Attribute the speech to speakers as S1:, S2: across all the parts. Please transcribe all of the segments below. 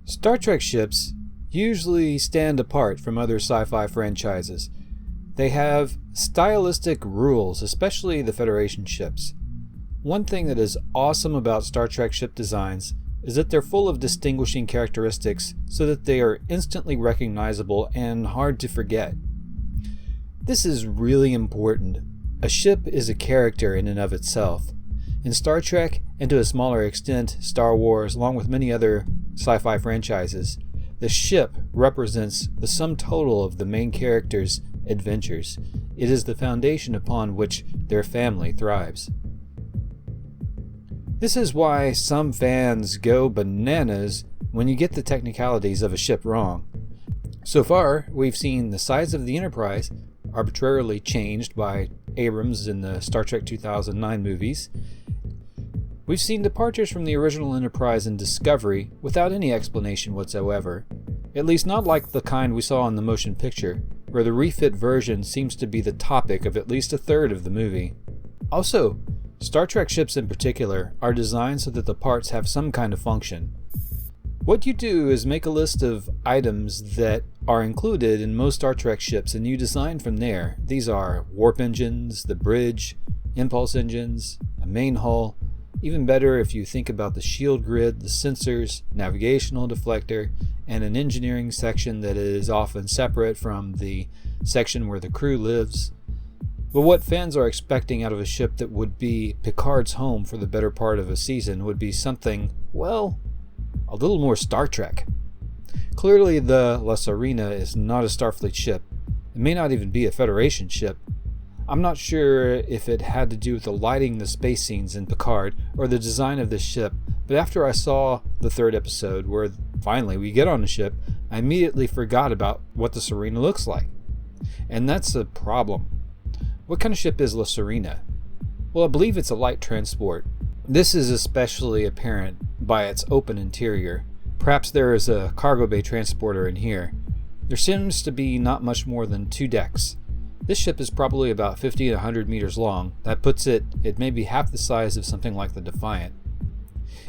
S1: Star Trek ships usually stand apart from other sci-fi franchises. They have stylistic rules, especially the Federation ships. One thing that is awesome about Star Trek ship designs is that they're full of distinguishing characteristics so that they are instantly recognizable and hard to forget. This is really important. A ship is a character in and of itself. In Star Trek, and to a smaller extent Star Wars, along with many other sci-fi franchises, the ship represents the sum total of the main character's adventures. It is the foundation upon which their family thrives. This is why some fans go bananas when you get the technicalities of a ship wrong. So far, we've seen the size of the Enterprise arbitrarily changed by Abrams in the Star Trek 2009 movies. We've seen departures from the original Enterprise in Discovery without any explanation whatsoever, at least not like the kind we saw in the motion picture, where the refit version seems to be the topic of at least a third of the movie. Also, Star Trek ships in particular are designed so that the parts have some kind of function. What you do is make a list of items that are included in most Star Trek ships and you design from there. These are warp engines, the bridge, impulse engines, a main hull. Even better if you think about the shield grid, the sensors, navigational deflector, and an engineering section that is often separate from the section where the crew lives. But what fans are expecting out of a ship that would be Picard's home for the better part of a season would be something, well, a little more Star Trek. Clearly the La Sirena is not a Starfleet ship. It may not even be a Federation ship. I'm not sure if it had to do with the lighting the space scenes in Picard or the design of this ship, but after I saw the third episode where finally we get on the ship, I immediately forgot about what the Sirena looks like. And that's a problem. What kind of ship is La Sirena? Well, I believe it's a light transport. This is especially apparent by its open interior. Perhaps there is a cargo bay transporter in here. There seems to be not much more than 2 decks. This ship is probably about 50 to 100 meters long. That puts it at maybe half the size of something like the Defiant.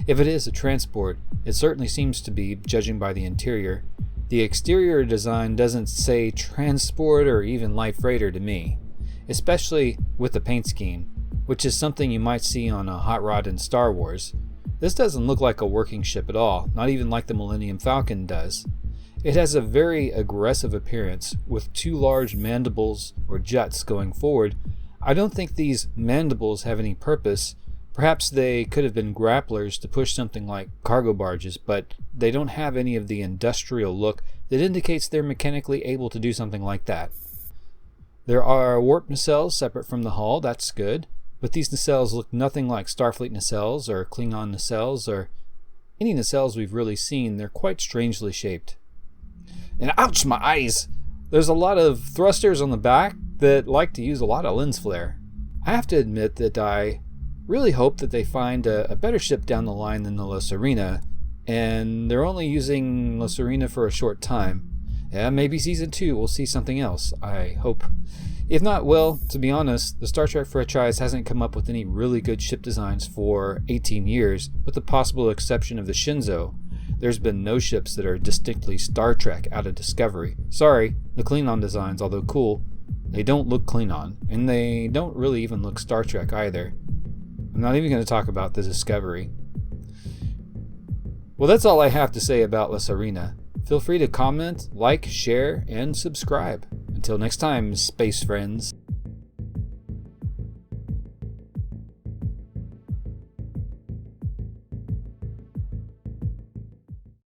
S1: If it is a transport, it certainly seems to be, judging by the interior. The exterior design doesn't say transport or even light freighter to me, especially with the paint scheme, which is something you might see on a hot rod in Star Wars. This doesn't look like a working ship at all, not even like the Millennium Falcon does. It has a very aggressive appearance with 2 large mandibles or juts going forward. I don't think these mandibles have any purpose. Perhaps they could have been grapplers to push something like cargo barges, but they don't have any of the industrial look that indicates they're mechanically able to do something like that. There are warp nacelles separate from the hull, that's good, but these nacelles look nothing like Starfleet nacelles or Klingon nacelles or any nacelles we've really seen. They're quite strangely shaped. And ouch, my eyes! There's a lot of thrusters on the back that like to use a lot of lens flare. I have to admit that I really hope that they find a better ship down the line than the La Sirena, and they're only using La Sirena for a short time. Yeah, maybe season 2 we'll see something else, I hope. If not, well, to be honest, the Star Trek franchise hasn't come up with any really good ship designs for 18 years, with the possible exception of the Shinzo. There's been no ships that are distinctly Star Trek out of Discovery. Sorry, the Klingon designs, although cool, they don't look Klingon, and they don't really even look Star Trek either. I'm not even going to talk about the Discovery. Well, that's all I have to say about La Sirena. Feel free to comment, like, share, and subscribe. Until next time, space friends.